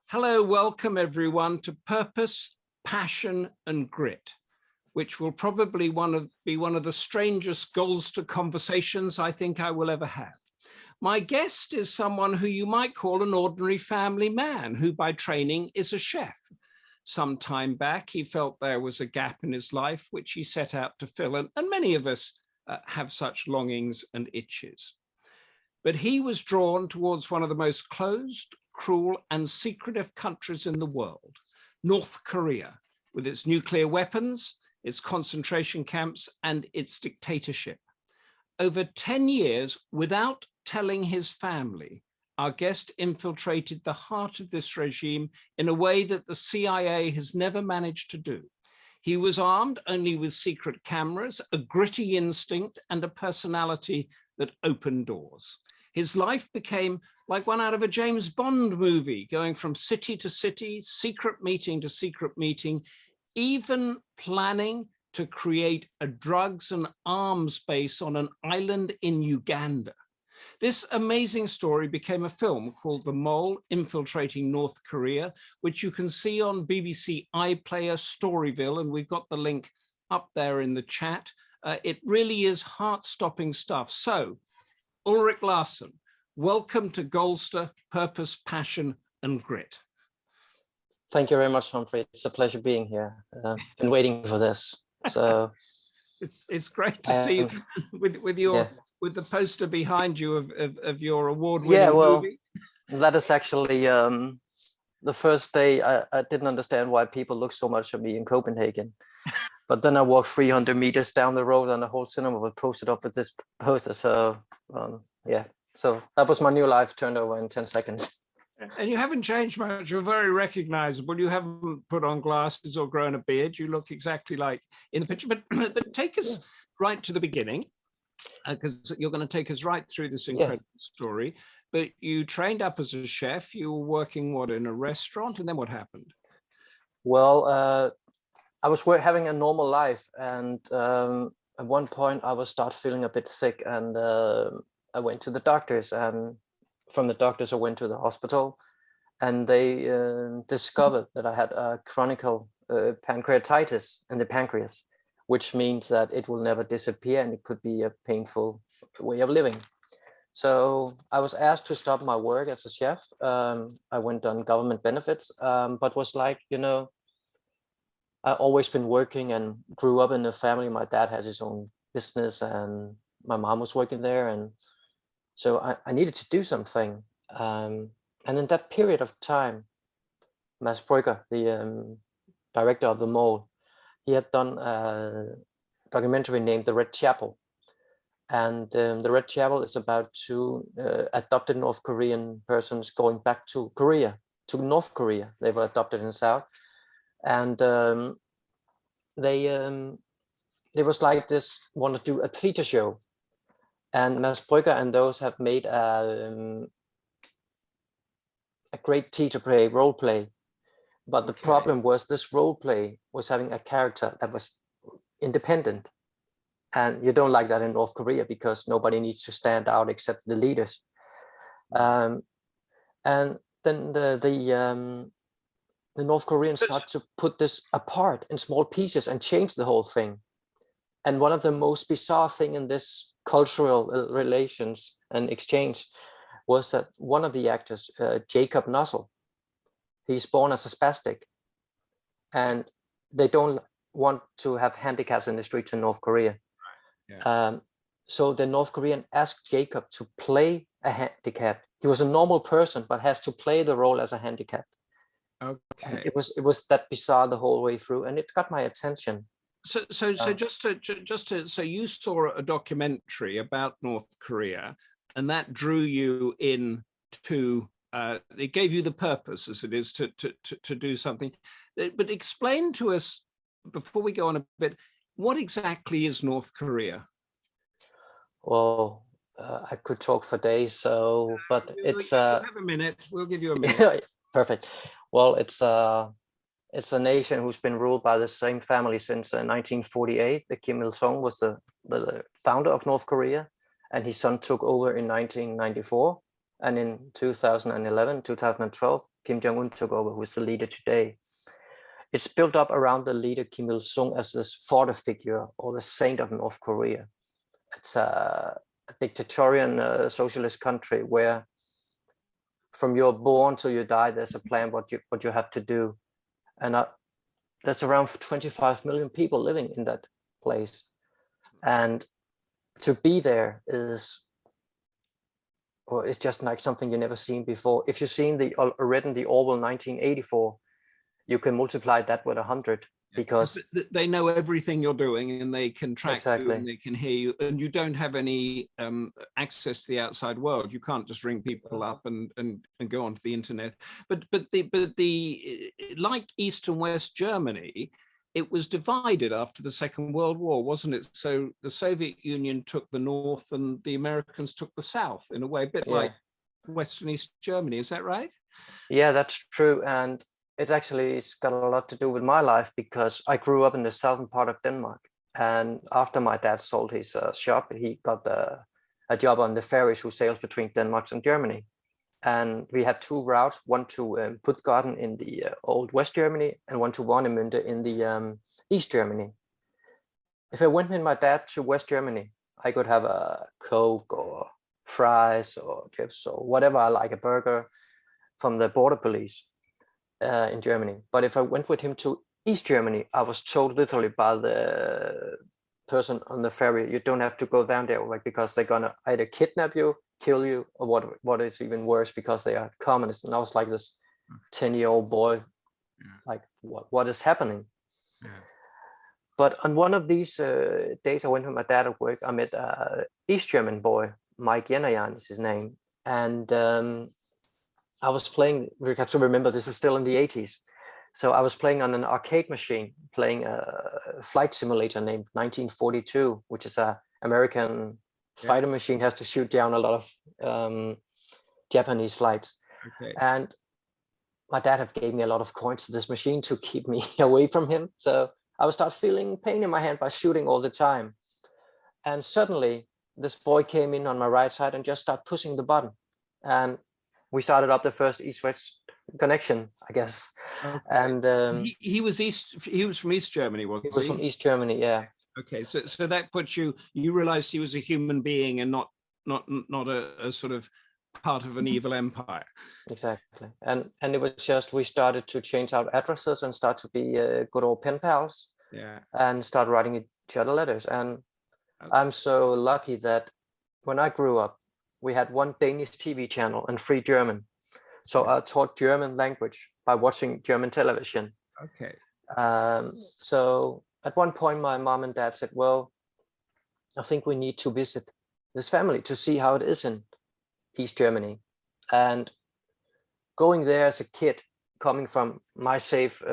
Hello, welcome everyone to Purpose, Passion and Grit, which will probably be one of the strangest Goldster conversations I think I will ever have. My guest is someone who you might call an ordinary family man, who by training is a chef. Some time back, he felt there was a gap in his life, which he set out to fill, and many of us have such longings and itches. But he was drawn towards one of the most closed, cruel and secretive countries in the world, North Korea, with its nuclear weapons, its concentration camps, and its dictatorship. Over 10 years, without telling his family, our guest infiltrated the heart of this regime in a way that the CIA has never managed to do. He was armed only with secret cameras, a gritty instinct, and a personality that opened doors. His life became like one out of a James Bond movie, going from city to city, secret meeting to secret meeting, even planning to create a drugs and arms base on an island in Uganda. This amazing story became a film called The Mole Infiltrating North Korea, which you can see on BBC iPlayer Storyville, and we've got the link up there in the chat. It really is heart-stopping stuff. So, Ulrich Larsen, welcome to Goldster, Purpose, Passion and Grit. Thank you very much, Humphrey. It's a pleasure being here. Been waiting for this. So it's great to see you with the poster behind you of your award-winning movie. That is actually the first day I didn't understand why people look so much at me in Copenhagen. But then I walked 300 meters down the road and the whole cinema was posted up with this poster. So yeah, so that was my new life turned over in 10 seconds. And you haven't changed much. You're very recognizable. You haven't put on glasses or grown a beard. You look exactly like in the picture. But take us right to the beginning, because you're going to take us right through this incredible story. But you trained up as a chef. You were working, in a restaurant? And then what happened? Well, I was having a normal life. And at one point, I was start feeling a bit sick. And I went to the doctors. And from the doctors, I went to the hospital. And they discovered that I had a chronic pancreatitis in the pancreas, which means that it will never disappear and it could be a painful way of living. So I was asked to stop my work as a chef. I went on government benefits, but was like, I've always been working and grew up in a family. My dad has his own business and my mom was working there. And so I needed to do something. And in that period of time, Mads Brügger, the director of The Mole, he had done a documentary named The Red Chapel. And The Red Chapel is about two adopted North Korean persons going back to North Korea. They were adopted in the South. And they was like this, want to do a theater show. And Mads Brügger and those have made a great theater play, role play. But the problem was this role play was having a character that was independent. And you don't like that in North Korea because nobody needs to stand out except the leaders. And then the North Koreans start to put this apart in small pieces and change the whole thing. And one of the most bizarre thing in this cultural relations and exchange was that one of the actors, Jacob Nussel, he's born as a spastic, and they don't want to have handicaps in the streets in North Korea. So the North Korean asked Jacob to play a handicap. He was a normal person, but has to play the role as a handicap. Okay. It was that bizarre the whole way through, and it got my attention. So you saw a documentary about North Korea, and that drew you in to. It gave you the purpose, as it is, to do something. But explain to us, before we go on a bit, what exactly is North Korea? Well, I could talk for days. But it's have a minute. We'll give you a minute. Perfect. Well, it's a nation who's been ruled by the same family since 1948. The Kim Il-sung was the founder of North Korea, and his son took over in 1994. And in 2011, 2012, Kim Jong-un took over, who is the leader today. It's built up around the leader Kim Il-sung as this father figure or the saint of North Korea. It's a dictatorial socialist country where from you're born till you die, there's a plan what you have to do. And there's around 25 million people living in that place. And to be there it's just like something you never seen before. If you've seen read the Orwell 1984, you can multiply that with 100 because they know everything you're doing and they can track exactly. you and they can hear you, and you don't have any access to the outside world. You can't just ring people up and go onto the internet. But the like East and West Germany, it was divided after the Second World War, wasn't it? So the Soviet Union took the North and the Americans took the South, in a way, a bit like West and East Germany. Is that right? Yeah, that's true. And it's got a lot to do with my life because I grew up in the southern part of Denmark. And after my dad sold his shop, he got a job on the ferries who sails between Denmark and Germany. And we had two routes, one to Puttgarden in the old West Germany and one to Warnemünde in the East Germany. If I went with my dad to West Germany, I could have a Coke or fries or chips or whatever I like, a burger from the border police in Germany. But if I went with him to East Germany, I was told literally by the person on the ferry, you don't have to go down there, like, because they're gonna either kidnap you, kill you, or what is even worse, because they are communists. And I was like this 10-year-old boy, like what is happening? But on one of these days I went with my dad at work, I met a East German boy, Mike Yenayan is his name. And I was playing, we have to remember this is still in the 80s. So I was playing on an arcade machine, playing a flight simulator named 1942, which is a American fighter machine, has to shoot down a lot of Japanese flights. Okay. And my dad had gave me a lot of coins to this machine to keep me away from him. So I would start feeling pain in my hand by shooting all the time. And suddenly this boy came in on my right side and just started pushing the button. And we started up the first East-West connection, I guess. Okay. And he was from East Germany, wasn't he? He was from East Germany, yeah. Okay, so that puts you realized he was a human being and not a sort of part of an evil empire. Exactly. And it was just, we started to change our addresses and start to be good old pen pals. Yeah. And start writing each other letters. And I'm so lucky that when I grew up, we had one Danish TV channel and 3 German. So I taught German language by watching German television. Okay. So at one point, my mom and dad said, well, I think we need to visit this family to see how it is in East Germany. And going there as a kid, coming from my safe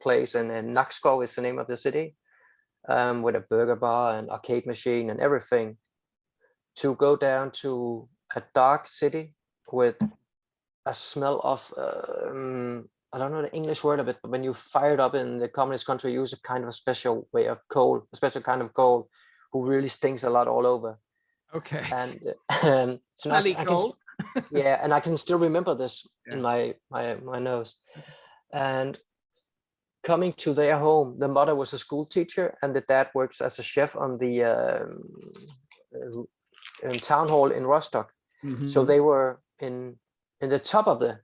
place, and Nakskov is the name of the city, with a burger bar and arcade machine and everything, to go down to a dark city with a smell of, I don't know the English word of it, but when you fire it up in the communist country, you use a kind of a special way of coal, a special kind of coal, who really stinks a lot all over. Okay. And smelly coal. Yeah, and I can still remember this in my nose. And coming to their home, the mother was a school teacher and the dad works as a chef on the town hall in Rostock. Mm-hmm. So they were in the top of the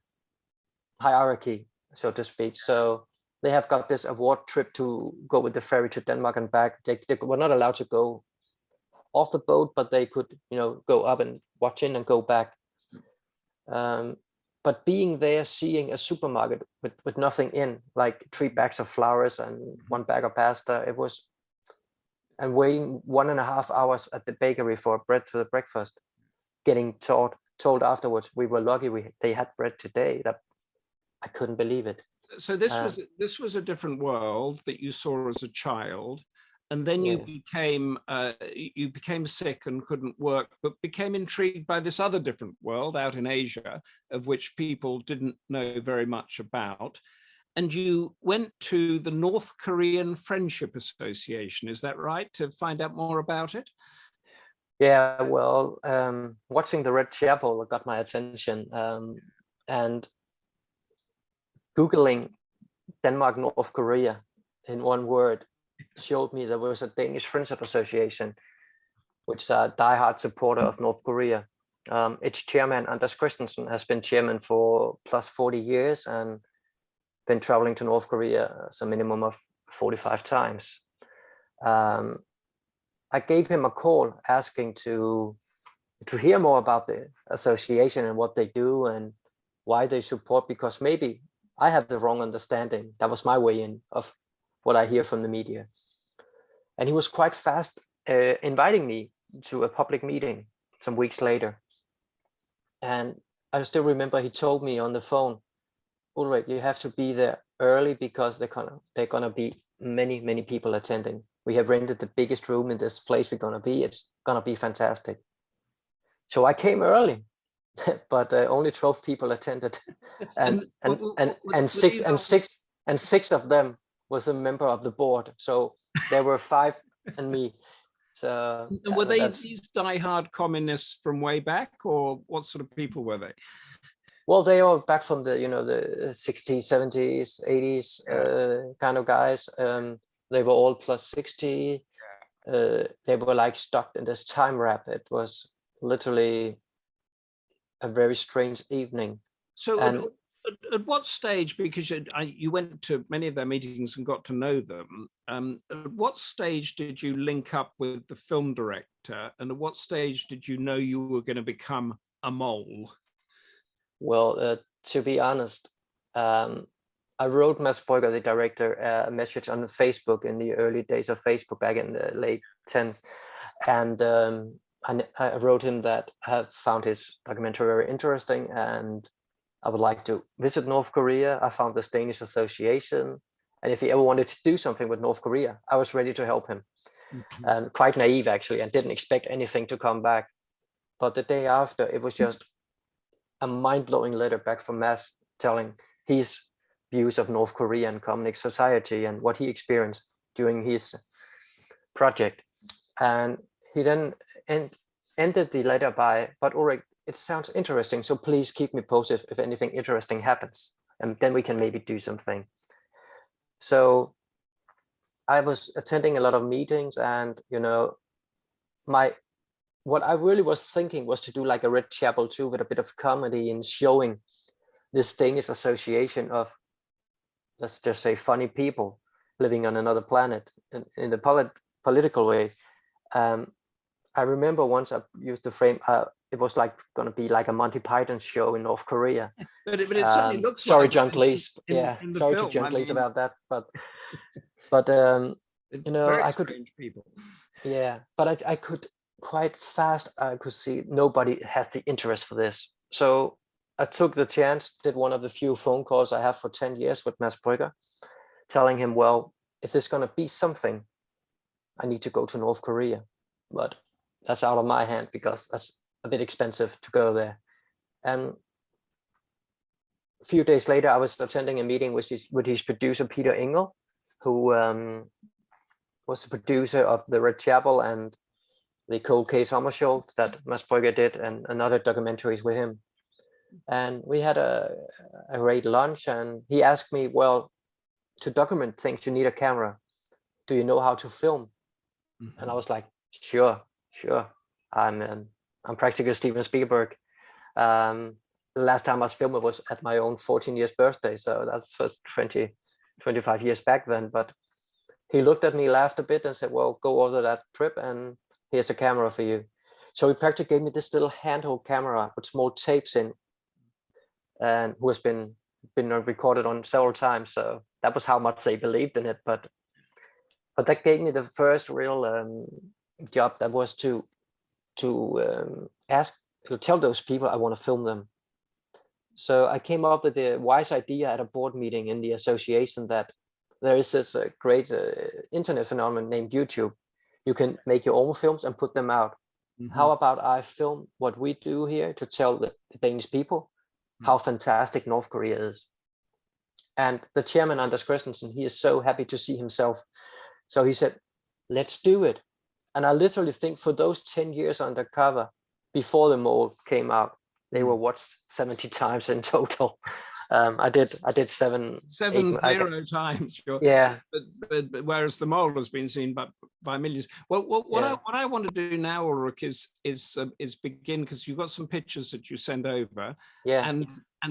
hierarchy, so to speak. So they have got this award trip to go with the ferry to Denmark and back. They were not allowed to go off the boat, but they could, go up and watch in and go back. But being there, seeing a supermarket with nothing in, like 3 bags of flowers and 1 bag of pasta, and waiting 1.5 hours at the bakery for bread for the breakfast, getting told afterwards we were lucky they had bread today. That I couldn't believe it. So this was a different world that you saw as a child, and then you became sick and couldn't work, but became intrigued by this other different world out in Asia, of which people didn't know very much about. And you went to the North Korean Friendship Association, is that right, to find out more about it? Yeah, well, watching the Red Chapel got my attention, and Googling Denmark, North Korea in one word showed me there was a Danish Friendship Association, which is a diehard supporter of North Korea. Its chairman, Anders Christensen, has been chairman for plus 40 years and been traveling to North Korea a minimum of 45 times. I gave him a call asking to hear more about the association and what they do and why they support, because maybe I have the wrong understanding. That was my way in of what I hear from the media. And he was quite fast inviting me to a public meeting some weeks later. And I still remember he told me on the phone, Ulrich, you have to be there early because they're gonna be many people attending. We have rented the biggest room in this place we're gonna be. It's gonna be fantastic. So I came early, but only 12 people attended, and six of them was a member of the board. So there were 5 and me. So were they these diehard communists from way back, or what sort of people were they? Well, they are back from the the 60s, 70s, 80s kind of guys. They were all plus 60. They were like stuck in this time wrap. It was literally a very strange evening. So at what stage, because you went to many of their meetings and got to know them, at what stage did you link up with the film director, and at what stage did you know you were going to become a mole? Well, to be honest, I wrote Mads Brügger, the director, a message on Facebook in the early days of Facebook back in the late 10s. And I wrote him that I have found his documentary very interesting and I would like to visit North Korea. I found this Danish association. And if he ever wanted to do something with North Korea, I was ready to help him. Quite naive, actually, and didn't expect anything to come back. But the day after, it was just a mind-blowing letter back from Mads telling his views of North Korean communist society and what he experienced during his project. And he then ended the letter by, but Ulrich, it sounds interesting, so please keep me posted if anything interesting happens, and then we can maybe do something. So I was attending a lot of meetings, and what I really was thinking was to do like a Red Chapel too, with a bit of comedy and showing this Danish association of, let's just say, funny people living on another planet in the political way. I remember once I used the frame, it was like going to be like a Monty Python show in North Korea. But it certainly looks sorry, like John Cleese. Sorry film. to John Cleese about that, but I could people. Yeah, but I could quite fast. I could see nobody has the interest for this, so I took the chance. Did one of the few phone calls I have for 10 years with Mads Brügger, telling him, well, if there's going to be something, I need to go to North Korea, but that's out of my hand because that's a bit expensive to go there. And a few days later, I was attending a meeting with his producer, Peter Engel, who was the producer of The Red Chapel and the Cold Case Homoshow that Mads Brügger did, and another documentaries with him. And we had a great lunch, and he asked me, well, to document things, you need a camera. Do you know how to film? Mm-hmm. And I was like, sure. I'm practically Steven Spielberg. The last time I was filming was at my own 14 years birthday. So that's for 25 years back then. But he looked at me, laughed a bit and said, well, go order that trip and here's a camera for you. So he practically gave me this little handheld camera with small tapes in, and who has been recorded on several times. So that was how much they believed in it. But that gave me the first real job, that was to tell those people I want to film them. So I came up with the wise idea at a board meeting in the association that there is this great internet phenomenon named YouTube. You can make your own films and put them out. Mm-hmm. How about I film what we do here to tell the Danish people how fantastic North Korea is? And the chairman, Anders Christensen, he is so happy to see himself. So he said, let's do it. And I literally think for those 10 years undercover, before the mole came out, they were watched 70 times in total. I did 7-0 times, sure. Yeah. But whereas the mole has been seen by millions. Well, what I want to do now, Ulrich, is begin, because you've got some pictures that you send over, and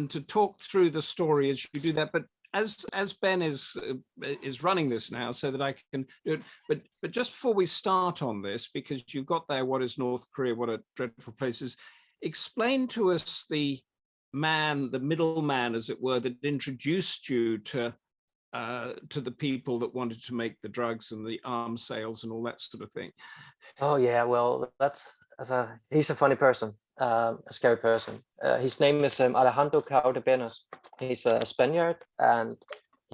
to talk through the story as you do that. But as Ben is running this now, so that I can do it. But just before we start on this, because you've got there, what is North Korea? What a dreadful place is. Explain to us the middleman, as it were, that introduced you to the people that wanted to make the drugs and the arms sales and all that sort of thing. Oh yeah, well, he's a funny person, a scary person. His name is Alejandro Caudebenos. He's a Spaniard, and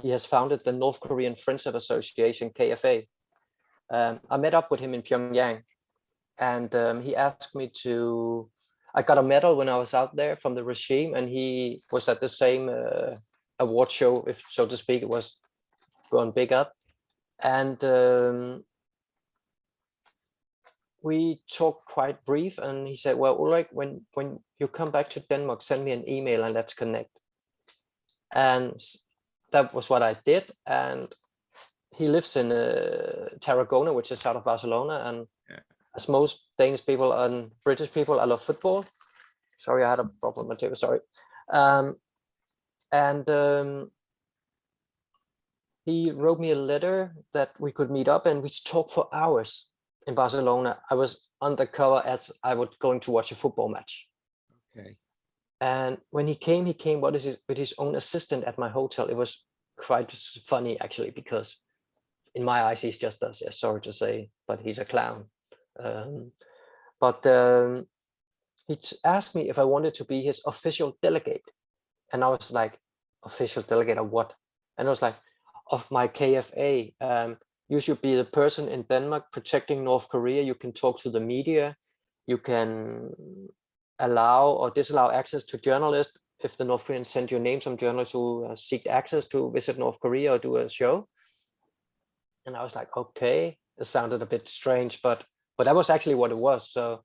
he has founded the North Korean Friendship Association, KFA. I met up with him in Pyongyang, and he asked me to. I got a medal when I was out there from the regime, and he was at the same award show, if so to speak. It was going big up, and we talked quite brief. And he said, "Well, Ulrich, when you come back to Denmark, send me an email and let's connect." And that was what I did. And he lives in Tarragona, which is south of Barcelona, and as most Danish people and British people, I love football. Sorry, I had a problem with my table, sorry. He wrote me a letter that we could meet up, and we talked for hours in Barcelona. I was undercover as I was going to watch a football match. Okay. And when he came with his own assistant at my hotel. It was quite funny, actually, because in my eyes, he's just us. Yeah, sorry to say, but he's a clown. He asked me if I wanted to be his official delegate, and I was like, official delegate of what? And I was like, of my KFA. You should be the person in Denmark protecting North Korea. You can talk to the media. You can allow or disallow access to journalists. If the North Koreans send you name some journalists who seek access to visit North Korea or do a show. And I was like, okay, it sounded a bit strange, but that was actually what it was. So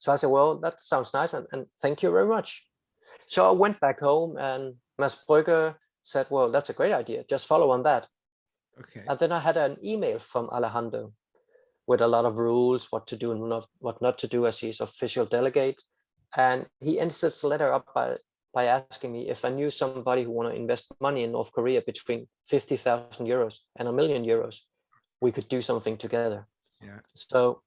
I said, well, that sounds nice, and thank you very much. So I went back home, and Mads Brugger said, well, that's a great idea. Just follow on that. Okay. And then I had an email from Alejandro with a lot of rules, what to do and what not to do as his official delegate. And he ends this letter up by asking me if I knew somebody who want to invest money in North Korea between 50,000 euros and €1 million. We could do something together. Yeah. So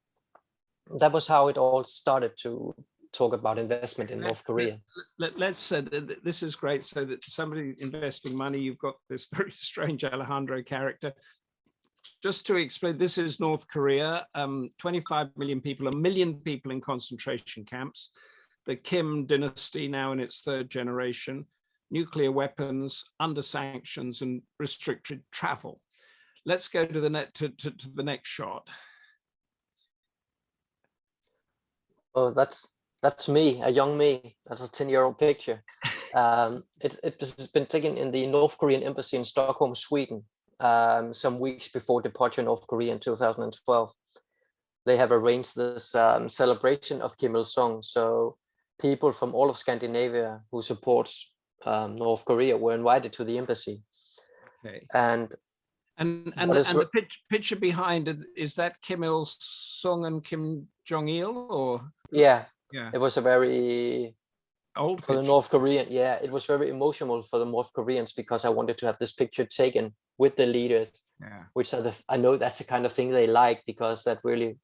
that was how it all started to talk about investment in North Korea. Let's this is great. So that somebody investing money, you've got this very strange Alejandro character. Just to explain, this is North Korea, 25 million people, 1 million people in concentration camps, the Kim dynasty now in its third generation, nuclear weapons, under sanctions and restricted travel. Let's go to the next shot. Oh, that's me, a young me. That's a 10-year-old picture. It's been taken in the North Korean embassy in Stockholm, Sweden, some weeks before departure in North Korea in 2012. They have arranged this celebration of Kim Il-sung. So people from all of Scandinavia who supports North Korea were invited to the embassy. Okay. And the picture behind it, is that Kim Il-sung and Kim Jong-il, or? Yeah, yeah, it was a very old for picture. the North Korean. Yeah, it was very emotional for the North Koreans because I wanted to have this picture taken with the leaders. Yeah, which are I know that's the kind of thing they like, because that really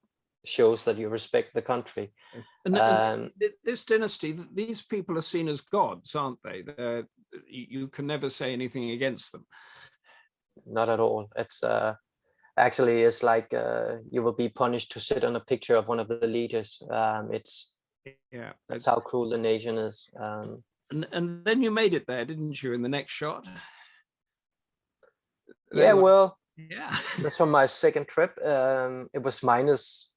shows that you respect the country. And this dynasty, these people are seen as gods, aren't they? You can never say anything against them. Not at all. It's actually, it's like you will be punished to sit on a picture of one of the leaders. That's how cruel the nation is. And then you made it there, didn't you, in the next shot? Yeah, well, yeah. That's from my second trip. It was minus,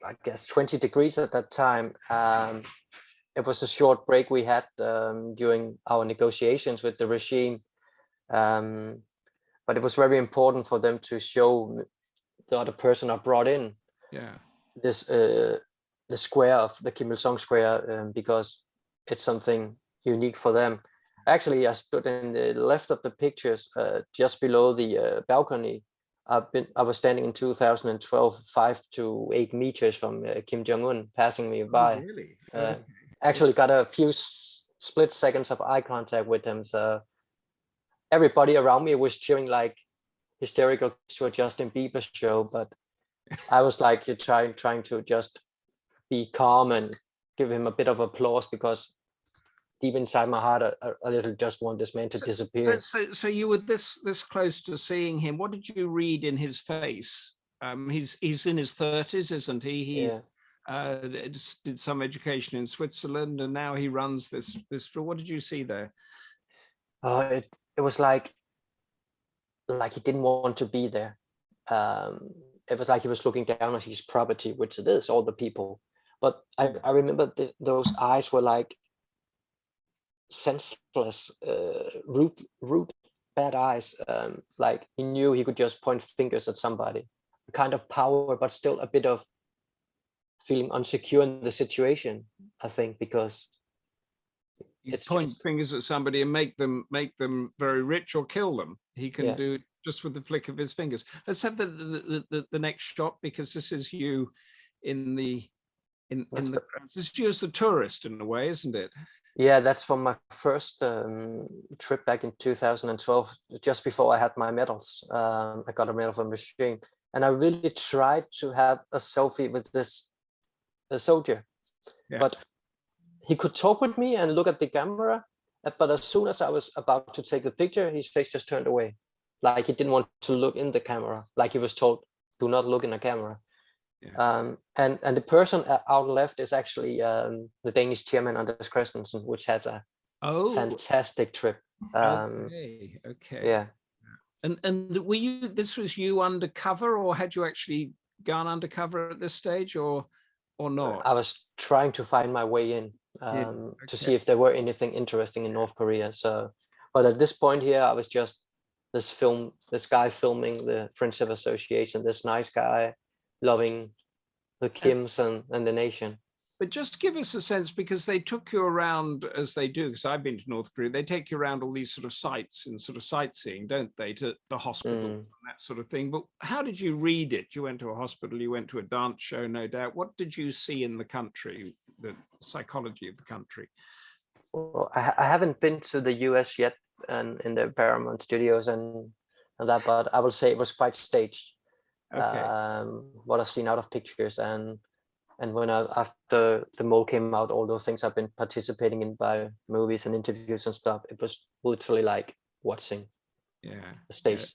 I guess, 20 degrees at that time. It was a short break we had during our negotiations with the regime. But it was very important for them to show the other person I brought in. Yeah. this the square of the Kim Il Sung Square, because it's something unique for them. Actually, I stood in the left of the pictures, just below the balcony. I was standing in 2012, 5 to 8 meters from Kim Jong-un passing me Oh, by. really? Actually got a few split seconds of eye contact with him. So everybody around me was cheering like hysterical to a Justin Bieber show, but I was like trying to just be calm and give him a bit of applause, because deep inside my heart, I little just want this man to disappear. So you were this close to seeing him. What did you read in his face? He's in his 30s, isn't he? He did some education in Switzerland, and now he runs this. What did you see there? It was like he didn't want to be there. It was like he was looking down on his property, which it is, all the people. But I remember those eyes were like senseless, rude, bad eyes. Like he knew he could just point fingers at somebody. A kind of power, but still a bit of feeling unsecure in the situation, I think, because you point fingers at somebody and make them very rich or kill them. He can do it just with the flick of his fingers. Let's have the next shot, because this is you in the this is you as the tourist in a way, isn't it? Yeah, that's from my first trip back in 2012, just before I had my medals. I got a medal from the regime, and I really tried to have a selfie with this soldier, but he could talk with me and look at the camera, but as soon as I was about to take the picture, his face just turned away, like he didn't want to look in the camera, like he was told, do not look in the camera. And the person out left is actually the Danish chairman Anders Christensen, which had a fantastic trip. Okay. Yeah. And were you? This was you undercover, or had you actually gone undercover at this stage, or not? I was trying to find my way in to see if there were anything interesting in North Korea. So, but at this point here, I was just this guy filming the Friendship Association, this nice guy loving the Kims and the nation. But just give us a sense, because they took you around, as they do, because I've been to North Korea, they take you around all these sort of sites and sort of sightseeing, don't they, to the hospitals and that sort of thing. But how did you read it? You went to a hospital, you went to a dance show, no doubt. What did you see in the country, the psychology of the country? Well, I haven't been to the US yet, and in the Paramount Studios and that, but I will say it was quite staged. What I've seen out of pictures, and when after the mole came out, all those things I've been participating in by movies and interviews and stuff, it was literally like watching the stage.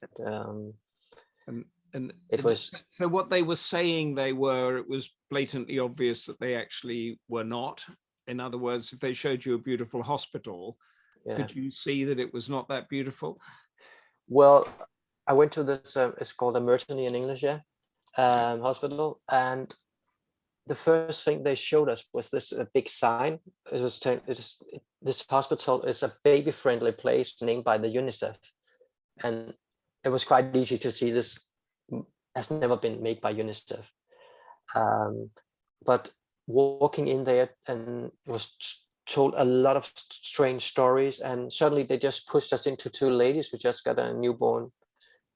And it was, so what they were saying it was blatantly obvious that they actually were not. In other words, if they showed you a beautiful hospital, could you see that it was not that beautiful? Well, I went to this, it's called a Mertony in English, hospital, and the first thing they showed us was this big sign. This hospital is a baby-friendly place named by the UNICEF, and it was quite easy to see this has never been made by UNICEF. But walking in there and was told a lot of strange stories, and suddenly they just pushed us into two ladies who just got a newborn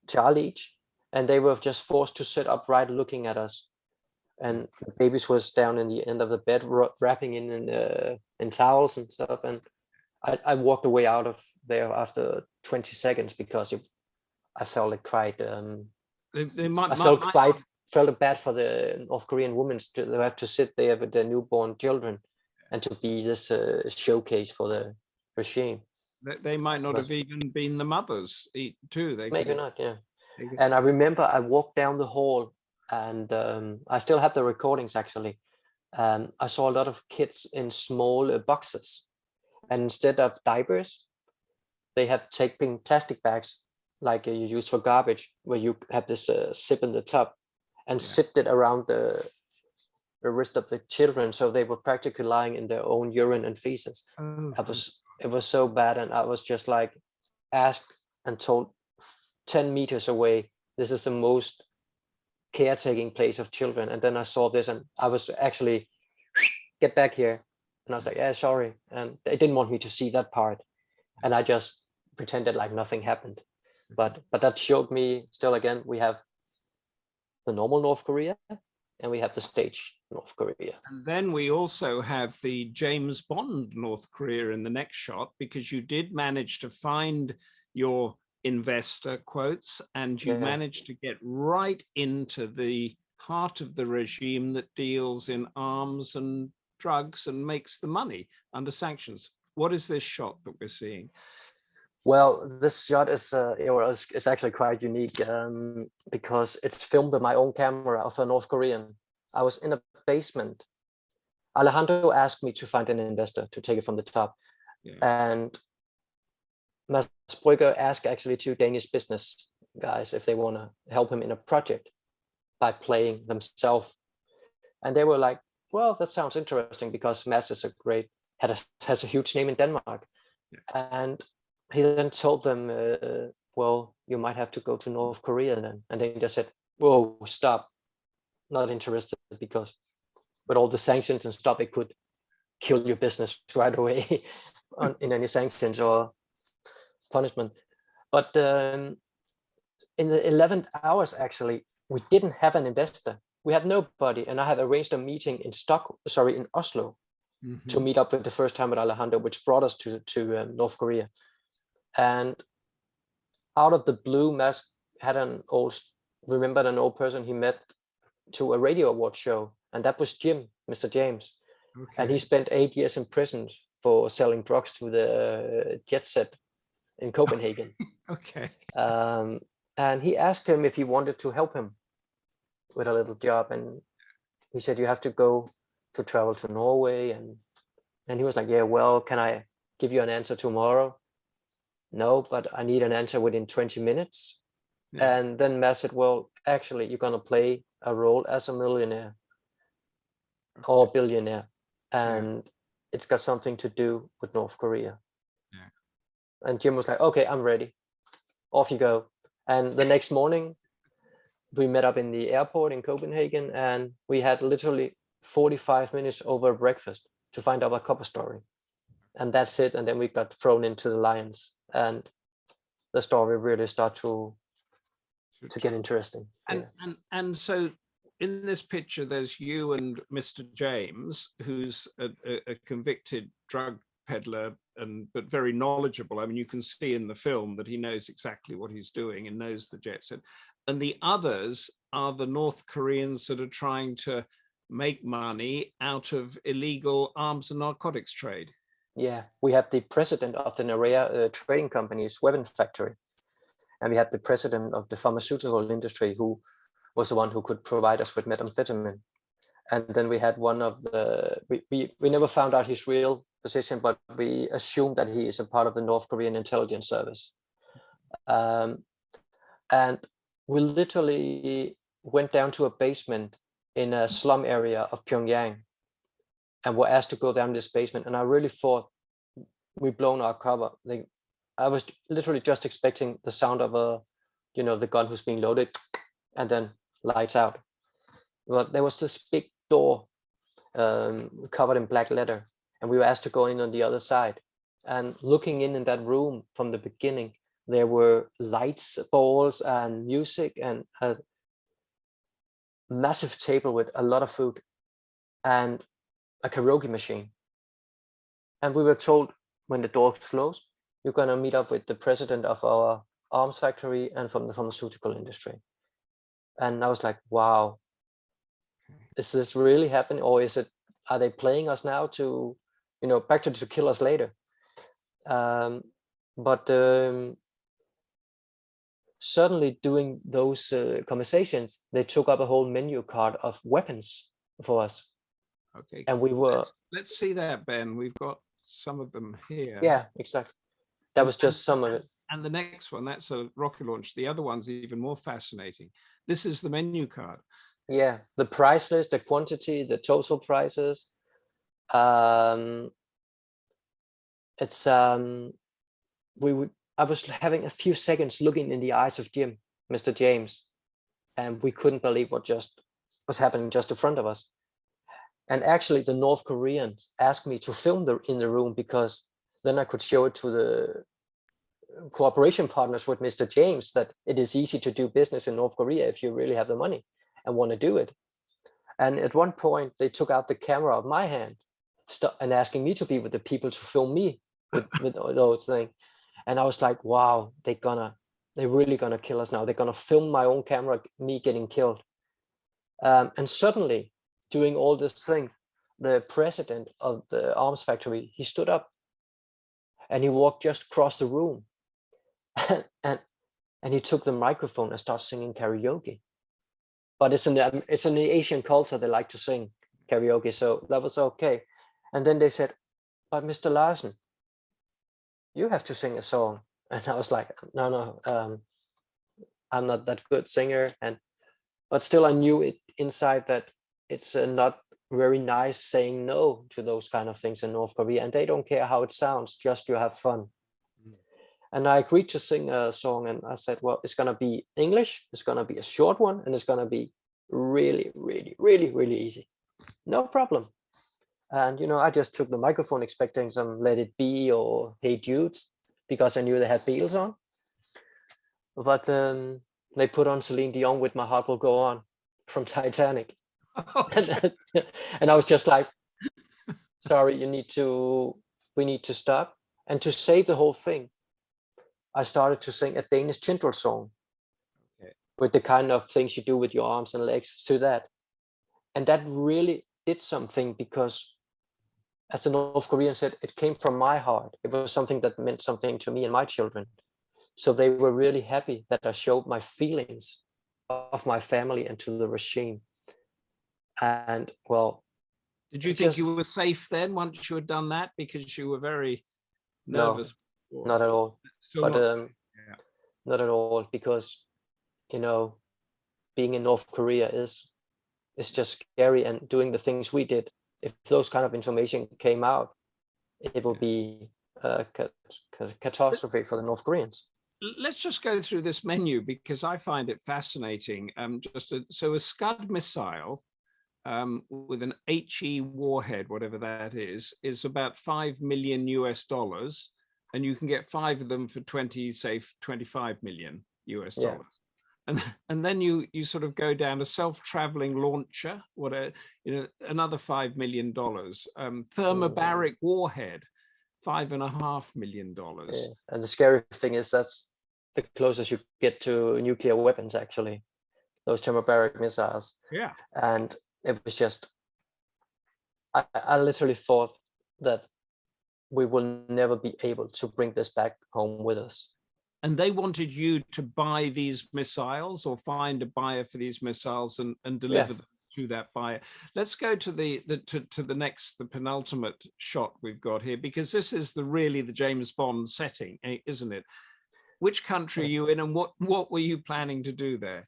child each, and they were just forced to sit upright looking at us, and the babies was down in the end of the bed wrapping in towels and stuff, and I walked away out of there after 20 seconds because I felt like quite felt bad for the North Korean women to have to sit there with their newborn children and to be this showcase for the regime. They might not have even been the mothers too. Maybe not, yeah. And I remember I walked down the hall, and I still have the recordings actually. I saw a lot of kids in small boxes, and instead of diapers, they had taken plastic bags like you use for garbage, where you have this zip in the top, and zipped it around the wrist of the children, so they were practically lying in their own urine and feces. It was so bad, and I was just like asked and told 10 meters away, this is the most caretaking place of children. And then I saw this, and I was actually, get back here. And I was like, yeah, sorry. And they didn't want me to see that part. And I just pretended like nothing happened. But that showed me still, again, we have the normal North Korea and we have the stage North Korea. And then we also have the James Bond North Korea in the next shot, because you did manage to find your investor, quotes, and you managed to get right into the heart of the regime that deals in arms and drugs and makes the money under sanctions. What is this shot that we're seeing? Well, this shot is it's actually quite unique because it's filmed with my own camera of a North Korean. I was in a basement. Alejandro asked me to find an investor to take it from the top. And Mads Brügger asked actually 2 Danish business guys if they want to help him in a project by playing themselves. And they were like, well, that sounds interesting, because Mads is has a huge name in Denmark. And he then told them, well, you might have to go to North Korea then. And they just said, whoa, stop, not interested, because with all the sanctions and stuff, it could kill your business right away in any sanctions or punishment. But in the 11 hours, actually, we didn't have an investor. We had nobody. And I had arranged a meeting in Oslo, to meet up with the first time with Alejandro, which brought us to North Korea. And out of the blue, Mads had remembered an old person he met to a radio award show, and that was Mr. James. And he spent 8 years in prison for selling drugs to the jet set in Copenhagen. And he asked him if he wanted to help him with a little job, and he said, you have to travel to Norway. And he was like, yeah, well, can I give you an answer tomorrow? No, but I need an answer within 20 minutes. And then Mads said, well, actually, you're going to play a role as a millionaire or billionaire. And it's got something to do with North Korea. And Jim was like, okay, I'm ready. Off you go. And the next morning, we met up in the airport in Copenhagen, and we had literally 45 minutes over breakfast to find out a cover story. And that's it. And then we got thrown into the lions, and the story really started to get interesting. And so in this picture, there's you and Mr. James, who's a convicted drug peddler, but very knowledgeable. I mean, you can see in the film that he knows exactly what he's doing and knows the jet set. And the others are the North Koreans that are trying to make money out of illegal arms and narcotics trade. Yeah, we have the president of the Norea trading company's weapon factory. And we had the president of the pharmaceutical industry, who was the one who could provide us with methamphetamine. And then we had one of the, we never found out his real position, but we assumed that he is a part of the North Korean intelligence service. And we literally went down to a basement in a slum area of Pyongyang and were asked to go down this basement. And I really thought we'd blown our cover. I was literally just expecting the sound of the gun who's being loaded and then lights out. But there was this big door covered in black leather, and we were asked to go in on the other side. And looking in that room from the beginning, there were lights, balls, and music, and a massive table with a lot of food and a karaoke machine. And we were told, when the door closed, you're going to meet up with the president of our arms factory and from the pharmaceutical industry. And I was like, wow, is this really happening? Or are they playing us now to, to kill us later? But certainly during those conversations, they took up a whole menu card of weapons for us. Okay. And we were... Let's see that, Ben. We've got some of them here. Yeah, exactly. That was just some of it. And the next one, that's a rocket launch. The other one's even more fascinating. This is the menu card. Yeah, the price list, the quantity, the total prices. It's I was having a few seconds looking in the eyes of Mr. James, and we couldn't believe what just was happening just in front of us. And actually, the North Koreans asked me to film in the room, because then I could show it to the cooperation partners with Mr. James that it is easy to do business in North Korea if you really have the money and want to do it. And at one point, they took out the camera of my hand and asking me to be with the people to film me with those things. And I was like, wow, they're really gonna kill us now. They're gonna film my own camera, me getting killed. And suddenly, doing all this thing, the president of the arms factory, he stood up and he walked just across the room and he took the microphone and started singing karaoke. But it's in the Asian culture, they like to sing karaoke, so that was okay. And then they said, but Mr. Larsen, you have to sing a song. And I was like, no, I'm not that good singer. But still I knew it inside that it's not very nice saying no to those kind of things in North Korea, and they don't care how it sounds, just you have fun. And I agreed to sing a song, and I said, well, it's gonna be English, it's gonna be a short one, and it's gonna be really, really, really, really easy. No problem. And I just took the microphone expecting some Let It Be or Hey Jude, because I knew they had Beatles on. But they put on Celine Dion with My Heart Will Go On from Titanic. And I was just like, sorry, we need to stop. And to save the whole thing, I started to sing a Danish Tindrel song, with the kind of things you do with your arms and legs to that. And that really did something, because as the North Korean said, it came from my heart. It was something that meant something to me and my children. So they were really happy that I showed my feelings of my family and to the regime. And well, did you think you were safe then once you had done that, because you were very nervous? No, not at all. But not at all, because being in North Korea is just scary, and doing the things we did, if those kind of information came out, it will be a catastrophe for the North Koreans. Let's just go through this menu, because I find it fascinating. So a Scud missile with an HE warhead, whatever that is about $5 million, and you can get 5 of them for 25 million US dollars. And then you sort of go down a self-traveling launcher, another $5 million, thermobaric warhead, $5.5 million. Yeah. And the scary thing is that's the closest you get to nuclear weapons, actually, those thermobaric missiles. Yeah. And it was just, I literally thought that we will never be able to bring this back home with us. And they wanted you to buy these missiles, or find a buyer for these missiles and deliver them to that buyer. Let's go to the penultimate shot we've got here, because this is really the James Bond setting, isn't it? Which country are you in, and what were you planning to do there?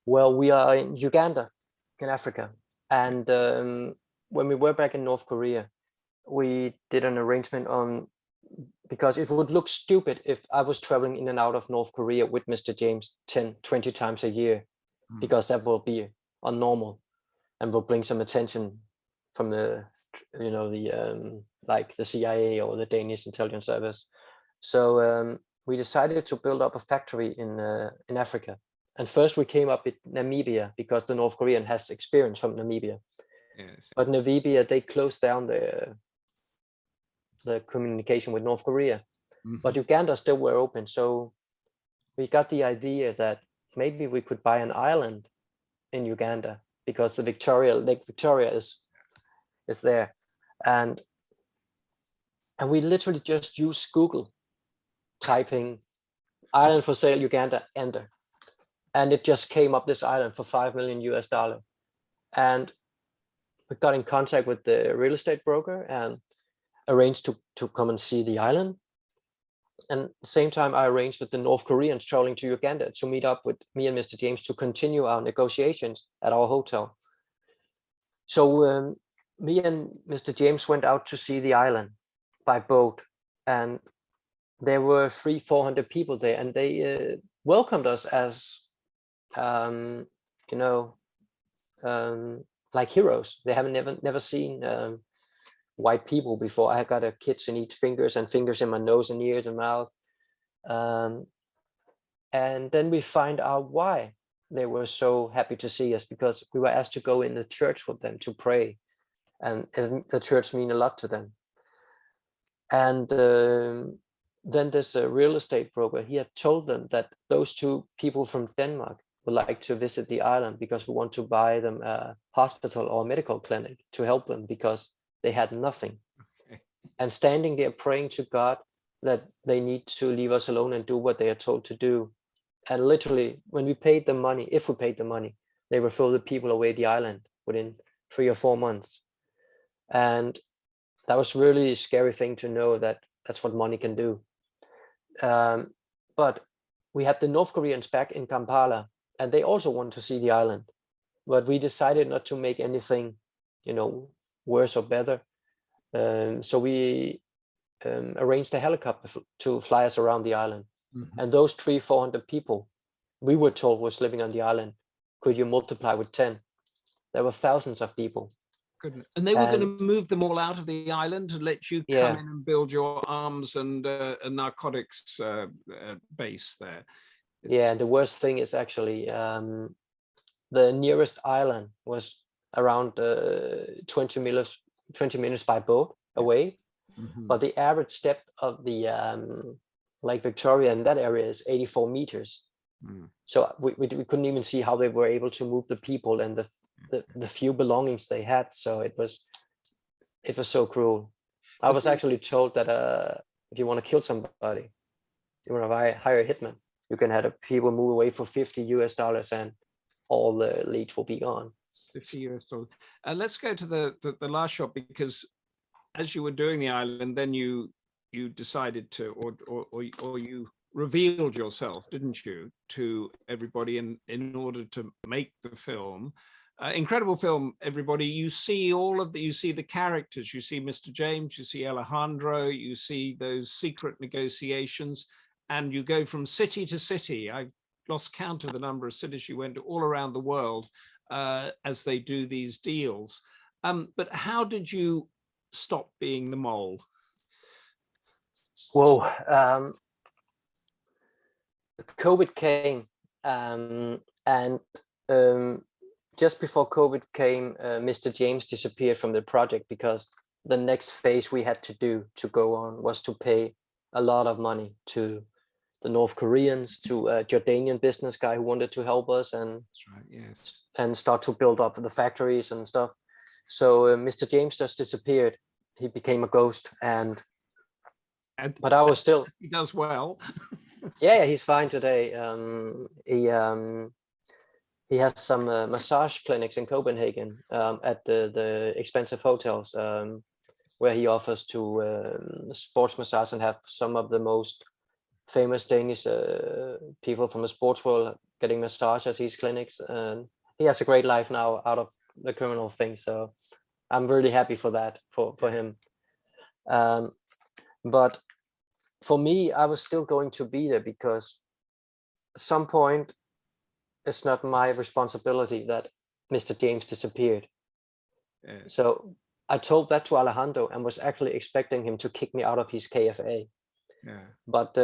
Well, we are in Uganda, in Africa. And when we were back in North Korea, we did an arrangement because it would look stupid if I was traveling in and out of North Korea with Mr. James 10, 20 times a year, because that will be unnormal and will bring some attention from the like the CIA or the Danish intelligence service. So we decided to build up a factory in Africa. And first we came up with Namibia, because the North Korean has experience from Namibia. Yes. But Namibia, they closed down the communication with North Korea. But Uganda still were open. So we got the idea that maybe we could buy an island in Uganda, because the Lake Victoria is there. And we literally just use Google, typing island for sale Uganda, enter. And it just came up, this island for $5 million. And we got in contact with the real estate broker and arranged to come and see the island. And at the same time, I arranged with the North Koreans traveling to Uganda to meet up with me and Mr. James to continue our negotiations at our hotel. So me and Mr. James went out to see the island by boat, and there were 300-400 people there, and they welcomed us as you know, like heroes. They haven't never seen white people before. I got a kitchen eat fingers and fingers in my nose and ears and mouth. And then we find out why they were so happy to see us, because we were asked to go in the church with them to pray, and the church mean a lot to them. And then this real estate broker, he had told them that those two people from Denmark would like to visit the island because we want to buy them a hospital or a medical clinic to help them, because they had nothing. Okay. And standing there praying to God that they need to leave us alone and do what they are told to do. And literally, when we paid the money, if we paid the money, they would throw the people away the island within 3 or 4 months. And that was really a scary thing to know, that that's what money can do. But we had the North Koreans back in Kampala, and they also want to see the island. But we decided not to make anything, worse or better. So we arranged a helicopter to fly us around the island. Mm-hmm. And those 300-400 people we were told was living on the island, could you multiply with 10? There were thousands of people. Goodness. And they were going to move them all out of the island and let you come in and build your arms and a narcotics base there. Yeah, and the worst thing is actually the nearest island was around 20 minutes by boat away. Mm-hmm. But the average depth of the Lake Victoria in that area is 84 meters. Mm. So we couldn't even see how they were able to move the people and the few belongings they had. So it was so cruel. I was actually told that if you want to kill somebody, you want to hire a hitman, you can have people move away for $50 and all the leads will be gone. $50. Let's go to the last shot, because as you were doing the island, then you decided to, or you revealed yourself, didn't you, to everybody in order to make the film. Incredible film, everybody. You see you see the characters, you see Mr. James, you see Alejandro, you see those secret negotiations, and you go from city to city. I've lost count of the number of cities you went to all around the world as they do these deals. But how did you stop being the mole? Whoa. COVID came, and just before COVID came, Mr. James disappeared from the project, because the next phase we had to do to go on was to pay a lot of money to the North Koreans, to a Jordanian business guy who wanted to help us and That's right, yes, and start to build up the factories and stuff. So Mr. James just disappeared. He became a ghost, but I was still. He does well. Yeah, he's fine today. He has some massage clinics in Copenhagen at the expensive hotels, where he offers to sports massage and have some of the most famous Danish people from the sports world getting massage at his clinics. And he has a great life now out of the criminal thing. So I'm really happy for that, for him. But for me, I was still going to be there, because at some point, it's not my responsibility that Mr. James disappeared. Yeah. So I told that to Alejandro and was actually expecting him to kick me out of his KFA. Yeah. But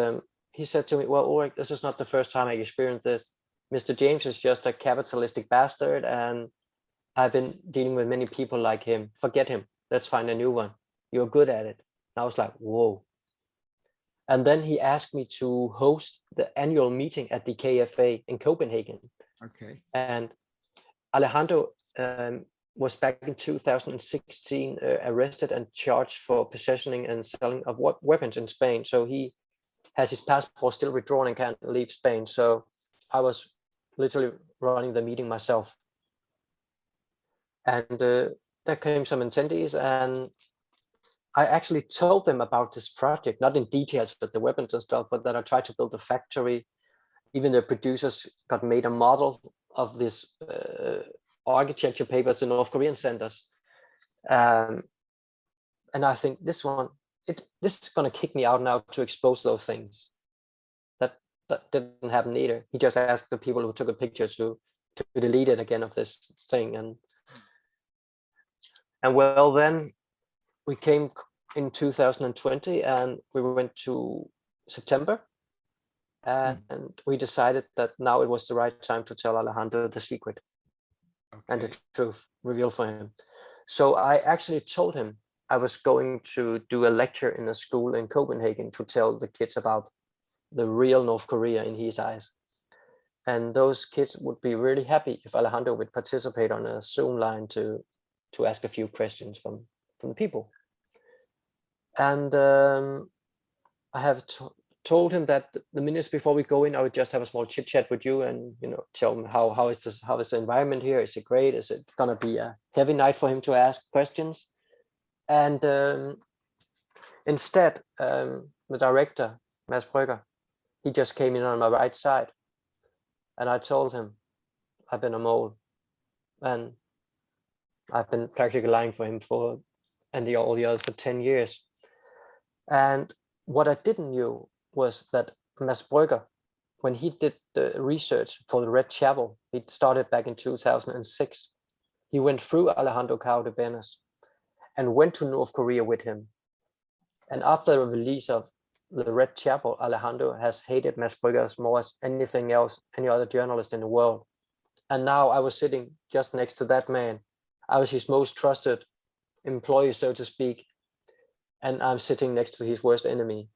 he said to me, well, Ulrich, this is not the first time I experienced this. Mr. James is just a capitalistic bastard, and I've been dealing with many people like him. Forget him. Let's find a new one. You're good at it. And I was like, whoa. And then he asked me to host the annual meeting at the KFA in Copenhagen. Okay. And Alejandro was back in 2016 arrested and charged for possession and selling of weapons in Spain. So he has his passport still withdrawn and can't leave Spain. So I was literally running the meeting myself. And there came some attendees, and I actually told them about this project, not in details, but the weapons and stuff, but that I tried to build a factory. Even the producers got made a model of this architecture papers in North Korean centers. And I think this is going to kick me out now to expose those things. That that didn't happen either. He just asked the people who took a picture to delete it again of this thing. And well, then we came in 2020 and we went to September. And we decided that now it was the right time to tell Alejandro the secret and the truth revealed for him. So I actually told him I was going to do a lecture in a school in Copenhagen to tell the kids about the real North Korea in his eyes. And those kids would be really happy if Alejandro would participate on a Zoom line to ask a few questions from the people. And I have told him that the minutes before we go in, I would just have a small chit chat with you and, you know, tell him how is the environment here? Is it great? Is it gonna be a heavy night for him to ask questions? And instead, the director, Mads Brygger, he just came in on my right side, and I told him I've been a mole, and I've been practically lying for him and all the others for 10 years. And what I didn't know was that Mads Brygger, when he did the research for the Red Chapel, he started back in 2006. He went through Alejandro Cardenas and went to North Korea with him. And after the release of the Red Chapel, Alejandro has hated Mads Brygger as more as anything else, any other journalist in the world. And now I was sitting just next to that man. I was his most trusted employee, so to speak. And I'm sitting next to his worst enemy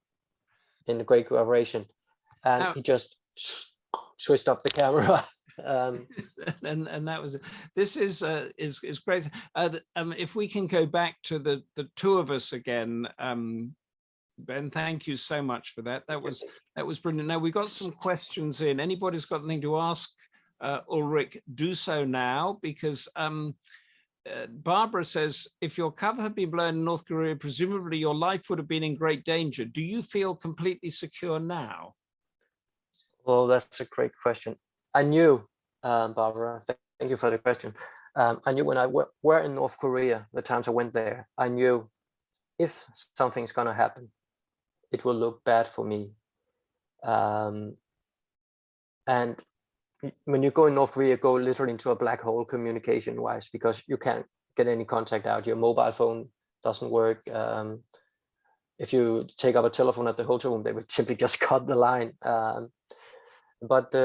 in the great collaboration. And he just switched up the camera. And that was it. This is great. If we can go back to the two of us again, Ben, thank you so much for that. That was brilliant. Now we got some questions in. Anybody's got anything to ask Ulrich, do so now, because Barbara says, if your cover had been blown in North Korea, presumably your life would have been in great danger. Do you feel completely secure now? Well, that's a great question. I knew, Barbara, thank you for the question. I knew when I were in North Korea, the times I went there, I knew if something's going to happen, it will look bad for me. And when you go in North Korea, go literally into a black hole communication-wise, because you can't get any contact out. Your mobile phone doesn't work. If you take up a telephone at the hotel room, they would simply just cut the line. But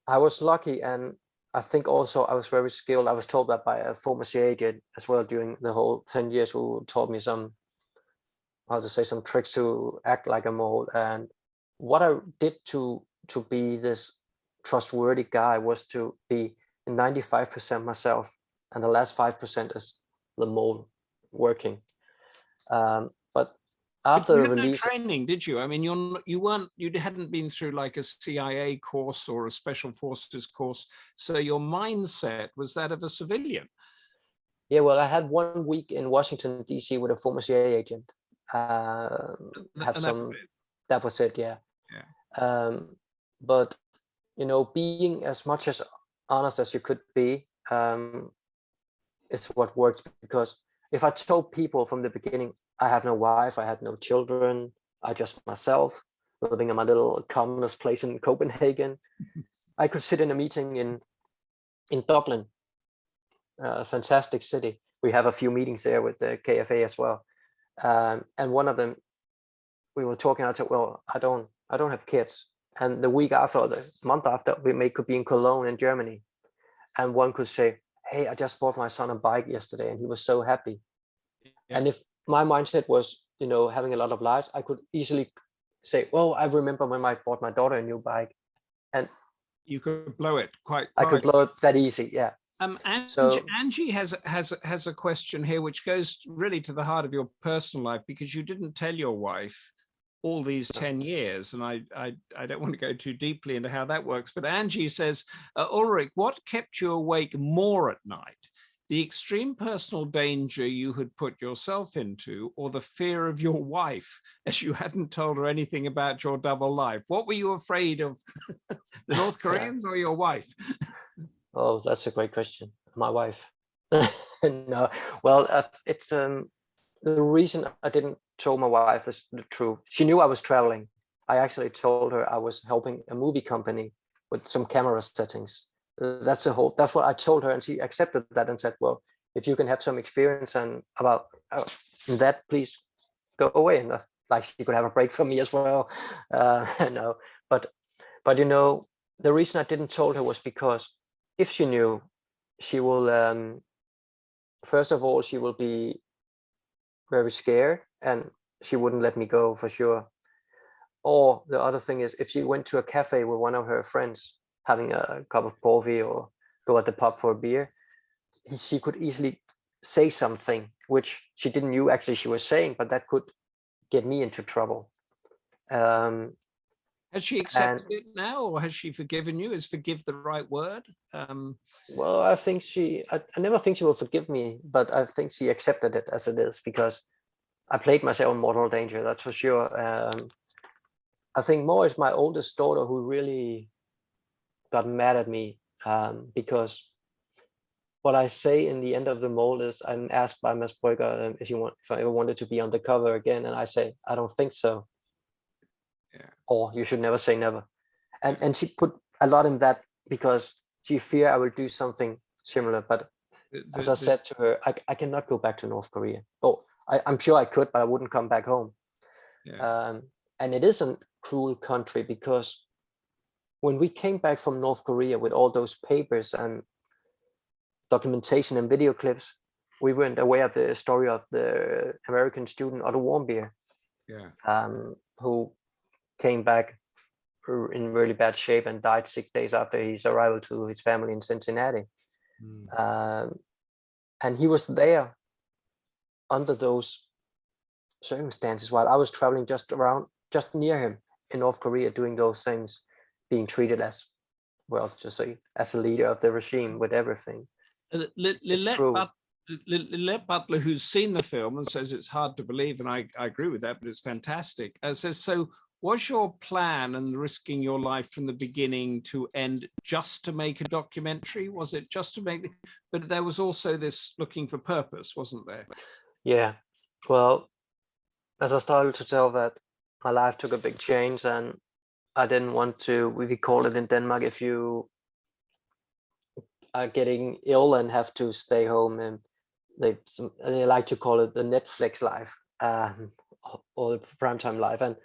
I was lucky, and I think also I was very skilled. I was told that by a former CIA agent as well during the whole 10 years, who taught me some tricks to act like a mole. And what I did to be this trustworthy guy was to be 95% myself, and the last 5% is the mole working. But after the release, no training, did you? I mean, you hadn't been through like a CIA course or a special forces course, so your mindset was that of a civilian. Yeah, well, I had 1 week in Washington D.C. with a former CIA agent. That was it. Yeah. But you know, being as much as honest as you could be, it's what works. Because if I told people from the beginning, I have no wife, I had no children, I just myself, living in my little communist place in Copenhagen, I could sit in a meeting in Dublin, a fantastic city. We have a few meetings there with the KFA as well. And one of them, we were talking, I said, well, I don't have kids. And the week after, or the month after, we could be in Cologne in Germany. And one could say, hey, I just bought my son a bike yesterday and he was so happy. Yeah. And if my mindset was, you know, having a lot of lies, I could easily say, well, I remember when I bought my daughter a new bike. And you could blow it quite. I could blow it that easy, yeah. Angie has a question here, which goes really to the heart of your personal life, because you didn't tell your wife all these 10 years. And I don't want to go too deeply into how that works, but Angie says, Ulrich, what kept you awake more at night? The extreme personal danger you had put yourself into, or the fear of your wife, as you hadn't told her anything about your double life? What were you afraid of, the North Koreans or your wife? Oh, that's a great question. My wife. No, well, it's the reason I didn't tell my wife is the truth. She knew I was traveling, I actually told her I was helping a movie company with some camera settings. That's what I told her, and she accepted that and said, well, if you can have some experience and about that, please go away. And like she could have a break from me as well. No, but you know, the reason I didn't told her was because if she knew, she will first of all, she will be very scared and she wouldn't let me go for sure. Or the other thing is, if she went to a cafe with one of her friends having a cup of coffee or go at the pub for a beer, she could easily say something which she didn't knew actually she was saying, but that could get me into trouble. Has she accepted it now, or has she forgiven you? Is forgive the right word? Well, I think I never think she will forgive me, but I think she accepted it as it is, because I played myself in mortal danger, that's for sure. I think more is my oldest daughter who really got mad at me, because what I say in the end of the mold is, I'm asked by Ms. Brugger if I ever wanted to be on the cover again, and I say I don't think so. Yeah. Or you should never say never. And she put a lot in that because she fear I will do something similar. But as I said to her, I cannot go back to North Korea. Oh, I'm sure I could, but I wouldn't come back home. Yeah. And it is a cruel country, because when we came back from North Korea with all those papers and documentation and video clips, we weren't aware of the story of the American student Otto Warmbier, who came back in really bad shape and died 6 days after his arrival to his family in Cincinnati. And he was there under those circumstances while I was traveling just near him in North Korea, doing those things, being treated as, well, just say, as a leader of the regime with everything. Lilette Butler, who's seen the film and says it's hard to believe, and I agree with that, but it's fantastic, says, so was your plan and risking your life from the beginning to end just to make a documentary? Was it just to make, but there was also this looking for purpose, wasn't there? Yeah, well, as I started to tell that, my life took a big change, and I didn't want to, we call it in Denmark, if you are getting ill and have to stay home, and they like to call it the Netflix life, or the primetime life. And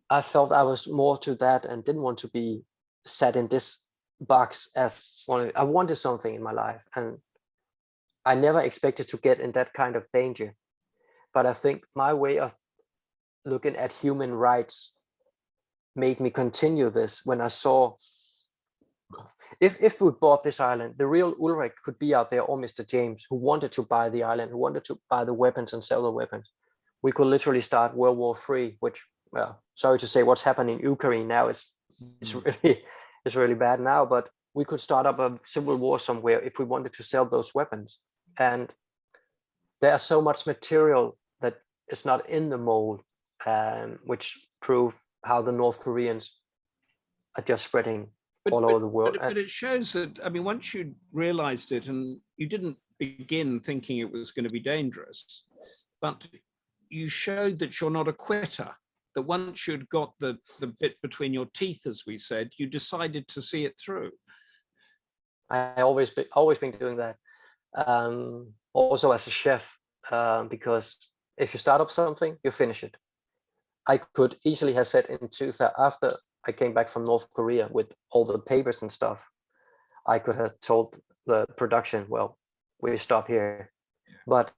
I felt I was more to that and didn't want to be set in this box as I wanted something in my life, and I never expected to get in that kind of danger. But I think my way of looking at human rights made me continue this when I saw, if we bought this island, the real Ulrich could be out there, or Mr. James, who wanted to buy the island, who wanted to buy the weapons and sell the weapons. We could literally start World War III, which, well, sorry to say, what's happening in Ukraine now is really bad now, but we could start up a civil war somewhere if we wanted to sell those weapons. And there's so much material that is not in the mold, which prove how the North Koreans are just spreading all over the world. But it shows that, I mean, once you realized it, and you didn't begin thinking it was going to be dangerous, but you showed that you're not a quitter, that once you'd got the bit between your teeth, as we said, you decided to see it through. I always been doing that. Also as a chef, because if you start up something, you finish it. I could easily have said in 2000, after I came back from North Korea with all the papers and stuff, I could have told the production, well, we stop here. But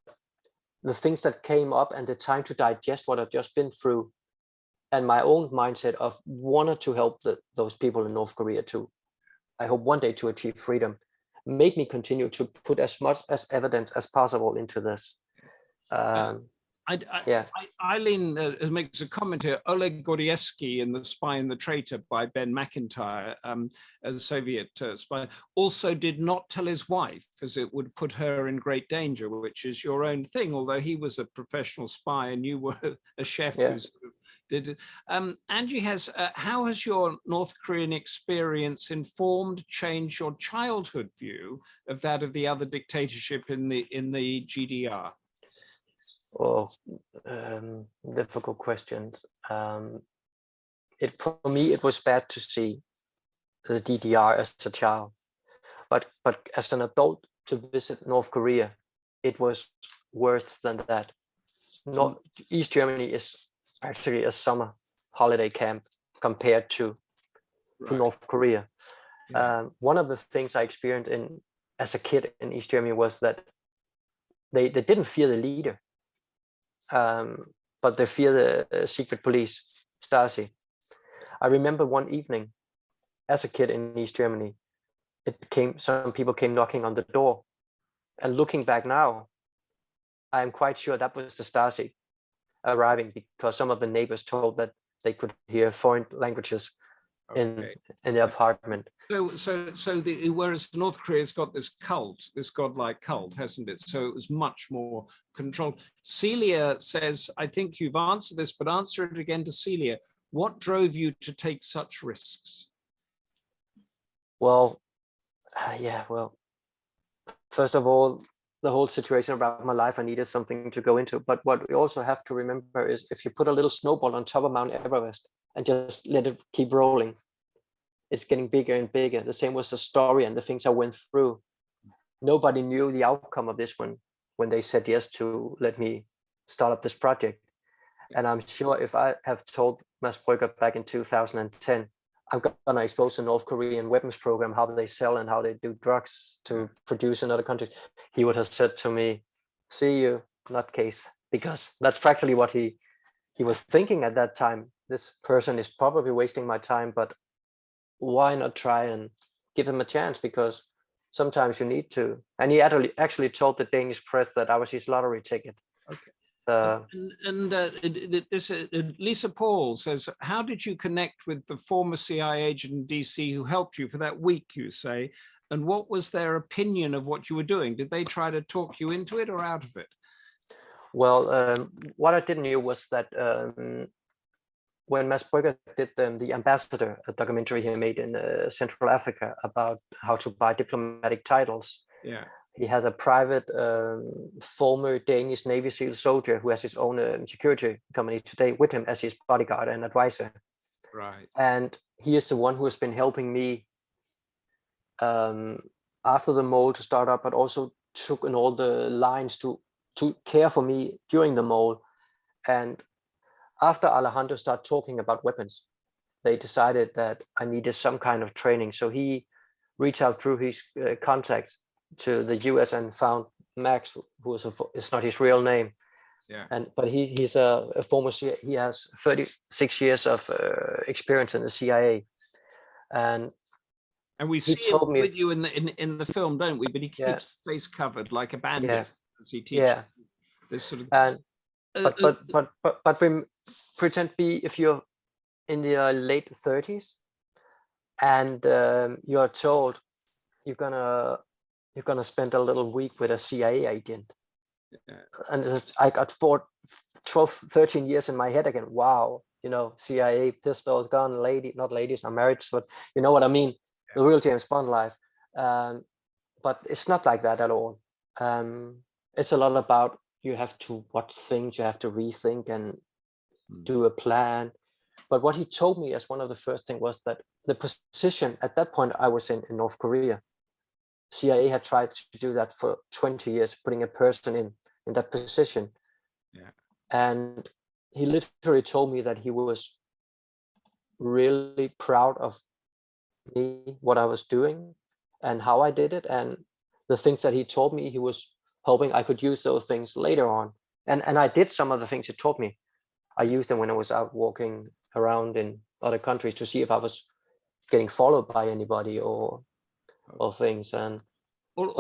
the things that came up and the time to digest what I've just been through, and my own mindset of wanted to help those people in North Korea too, I hope one day to achieve freedom, made me continue to put as much as evidence as possible into this. Eileen makes a comment here. Oleg Gordievsky in The Spy and the Traitor by Ben McIntyre, a Soviet spy, also did not tell his wife, as it would put her in great danger, which is your own thing, although he was a professional spy and you were a chef who sort of did it. Angie has, how has your North Korean experience informed, changed your childhood view of that of the other dictatorship in the GDR? Oh, difficult questions. for me, it was bad to see the DDR as a child, but as an adult to visit North Korea, it was worse than that. Not East Germany is actually a summer holiday camp compared to North Korea. One of the things I experienced as a kid in East Germany was that they didn't fear the leader, but they fear the secret police, Stasi. I remember one evening as a kid in East Germany, some people came knocking on the door, and looking back now, I'm quite sure that was the Stasi arriving, because some of the neighbors told that they could hear foreign languages in the apartment. Whereas North Korea's got this cult, this godlike cult, hasn't it? So it was much more controlled. Celia says, I think you've answered this, but answer it again to Celia. What drove you to take such risks? Well, first of all, the whole situation about my life, I needed something to go into. But what we also have to remember is, if you put a little snowball on top of Mount Everest and just let it keep rolling, it's getting bigger and bigger. The same was the story and the things I went through. Nobody knew the outcome of this one when they said yes to let me start up this project. And I'm sure if I have told Mads Brügger back in 2010, I'm gonna expose the North Korean weapons program, how they sell and how they do drugs to produce in other countries, he would have said to me, see you, nutcase, because that's practically what he was thinking at that time. This person is probably wasting my time, but why not try and give him a chance? Because sometimes you need to. And he actually told the Danish press that I was his lottery ticket. Okay. This Lisa Paul says, how did you connect with the former CIA agent in DC who helped you for that week, you say? And what was their opinion of what you were doing? Did they try to talk you into it or out of it? Well, what I didn't know was that when Mads Brügger did the Ambassador, a documentary he made in Central Africa about how to buy diplomatic titles, he has a private former Danish Navy SEAL soldier who has his own security company today with him as his bodyguard and advisor. Right. And he is the one who has been helping me after the mole to start up, but also took in all the lines to care for me during the mole. And after Alejandro started talking about weapons, they decided that I needed some kind of training. So he reached out through his contacts to the US and found Max, who is not his real name. But he's a former CIA. He has 36 years of experience in the CIA. And we see him with you in the film, don't we? But he keeps his face covered like a bandit as he teaches. This sort of. And but we pretend if you're in the late 30s and you're told you're gonna spend a little week with a CIA agent, and I got 12, 13 years in my head again. Wow, CIA, pistols, gun, not ladies, I'm married, but you know what I mean. The real James Bond life. But it's not like that at all. It's a lot about, you have to watch things, you have to rethink and do a plan. But what he told me as one of the first things was that the position at that point I was in North Korea, CIA had tried to do that for 20 years, putting a person in that position. And he literally told me that he was really proud of me, what I was doing and how I did it, and the things that he told me, he was hoping I could use those things later on. And I did some of the things he taught me. I used them when I was out walking around in other countries to see if I was getting followed by anybody or things. And we've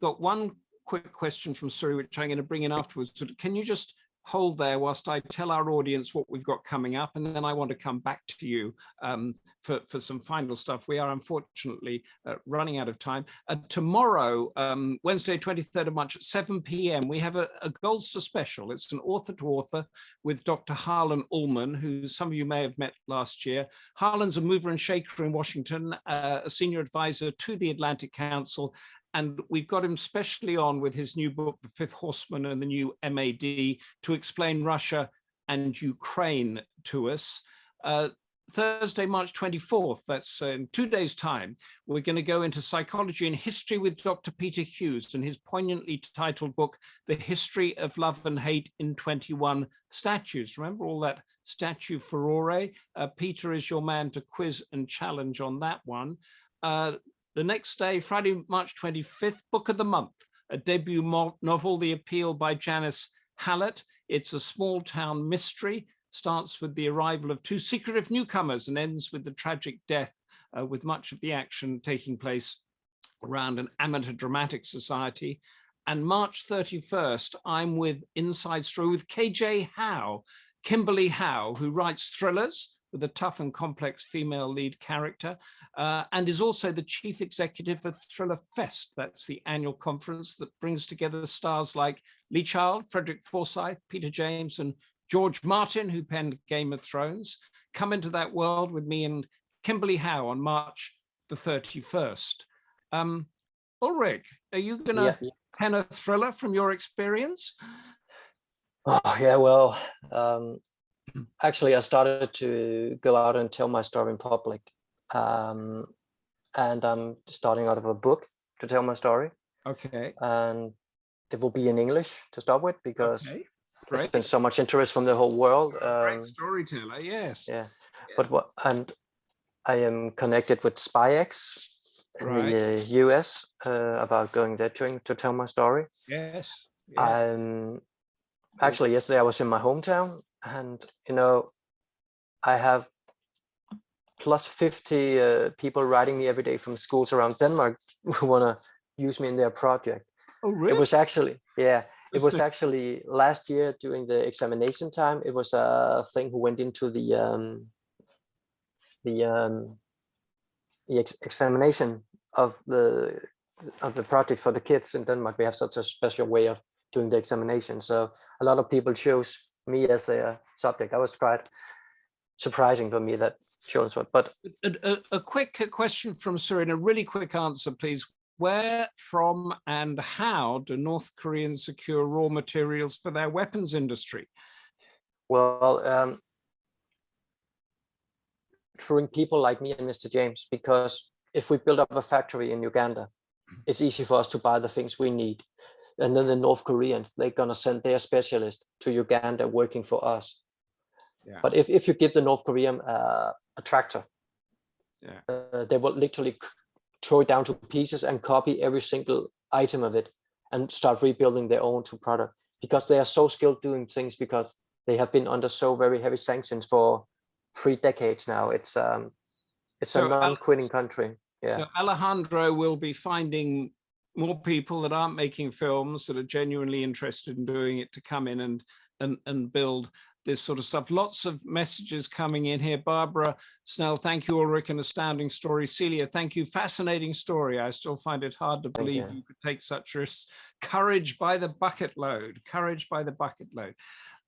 got one quick question from Suri, which I'm going to bring in afterwards. Can you just hold there whilst I tell our audience what we've got coming up, and then I want to come back to you for some final stuff. We are unfortunately running out of time. Tomorrow, Wednesday, 23rd of March at 7 p.m, we have a Goldster special. It's an author to author with Dr. Harlan Ullman, who some of you may have met last year. Harlan's a mover and shaker in Washington, a senior advisor to the Atlantic Council. And we've got him specially on with his new book, The Fifth Horseman and the New MAD, to explain Russia and Ukraine to us. Thursday, March 24th, that's in 2 days' time, we're going to go into psychology and history with Dr. Peter Hughes and his poignantly titled book, The History of Love and Hate in 21 Statues. Remember all that statue furore? Peter is your man to quiz and challenge on that one. The next day, Friday, March 25th, Book of the Month, a debut novel, The Appeal by Janice Hallett. It's a small town mystery. Starts with the arrival of two secretive newcomers and ends with the tragic death, with much of the action taking place around an amateur dramatic society. And March 31st, I'm with Inside Story with KJ Howe, Kimberly Howe, who writes thrillers with a tough and complex female lead character, and is also the chief executive of Thriller Fest. That's the annual conference that brings together stars like Lee Child, Frederick Forsyth, Peter James, and George Martin, who penned Game of Thrones. Come into that world with me and Kimberly Howe on March the 31st. Ulrich, are you going to pen a thriller from your experience? Oh, yeah, well, actually, I started to go out and tell my story in public. And I'm starting out of a book to tell my story. Okay. And it will be in English to start with, because there's Great. been so much interest from the whole world. Great storyteller, yes. Yeah. But I am connected with SpyX in the US about going there to tell my story. Yes. Actually, yesterday I was in my hometown, and I have plus 50 people writing me every day from schools around Denmark who want to use me in their project. Oh, really? It was actually, it was actually last year during the examination time. It was a thing who went into the examination of the project for the kids in Denmark. We have such a special way of doing the examination, so a lot of people chose me as their subject. That was quite surprising for me, that chose what. But a quick question from Surin, a really quick answer, please. Where from and how do North Koreans secure raw materials for their weapons industry? Well, through people like me and Mr. James, because if we build up a factory in Uganda, it's easy for us to buy the things we need. And then the North Koreans, they're going to send their specialist to Uganda working for us. Yeah. But if you give the North Korean a tractor, they will literally throw it down to pieces and copy every single item of it and start rebuilding their own product, because they are so skilled doing things, because they have been under so very heavy sanctions for 3 decades now. It's a non-quitting country. Yeah. So Alejandro will be finding more people that aren't making films, that are genuinely interested in doing it, to come in and build this sort of stuff. Lots of messages coming in here. Barbara Snell, thank you, Ulrich, an astounding story. Celia, thank you, fascinating story. I still find it hard to believe you could take such risks. Courage by the bucket load, courage by the bucket load.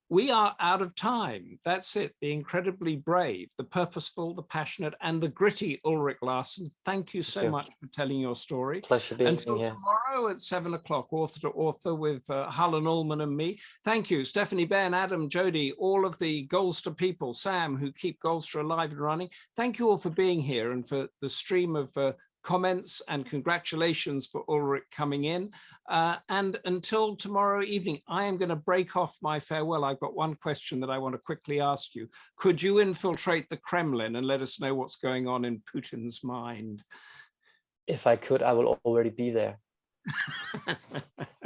We are out of time. That's it. The incredibly brave, the purposeful, the passionate, and the gritty Ulrich Larsen. Thank you so much for telling your story. Pleasure being Until here. Tomorrow at 7 o'clock, author to author with Harlan Ullman and me. Thank you, Stephanie, Ben, Adam, Jody, all of the Goldster people, Sam, who keep Goldster alive and running. Thank you all for being here and for the stream of comments, and congratulations for Ulrich coming in. And until tomorrow evening, I am going to break off my farewell. I've got one question that I want to quickly ask you. Could you infiltrate the Kremlin and let us know what's going on in Putin's mind? If I could, I will already be there.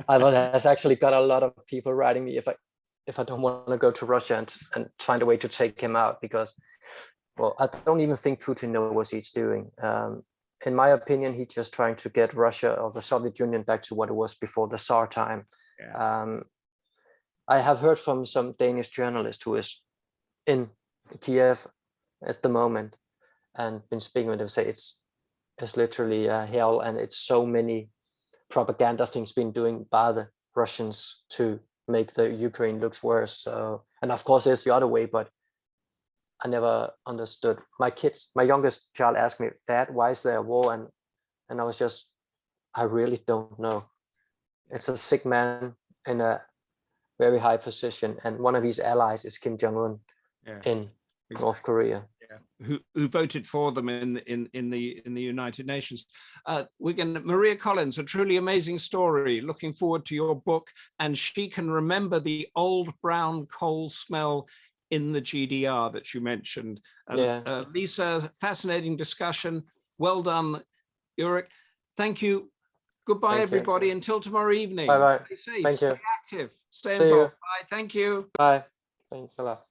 I've actually got a lot of people writing me if I don't want to go to Russia and find a way to take him out, because, well, I don't even think Putin knows what he's doing. In my opinion, he's just trying to get Russia or the Soviet Union back to what it was before the Tsar time. Yeah. I have heard from some Danish journalist who is in Kiev at the moment and been speaking with them, say it's literally hell, and it's so many propaganda things being doing by the Russians to make the Ukraine looks worse. So, and of course, it's the other way, but I never understood. My youngest child asked me, Dad, why is there a war? And I was just, I really don't know. It's a sick man in a very high position, and one of his allies is Kim Jong-un in North Korea. Who voted for them in the United Nations. Maria Collins, a truly amazing story. Looking forward to your book. And she can remember the old brown coal smell in the GDR that you mentioned. Lisa, fascinating discussion. Well done, Ulrich. Thank you. Goodbye, everybody. Until tomorrow evening. Bye-bye. Stay safe. Thank you. Stay active. Stay involved. Bye. Thank you. Bye. Thanks a lot.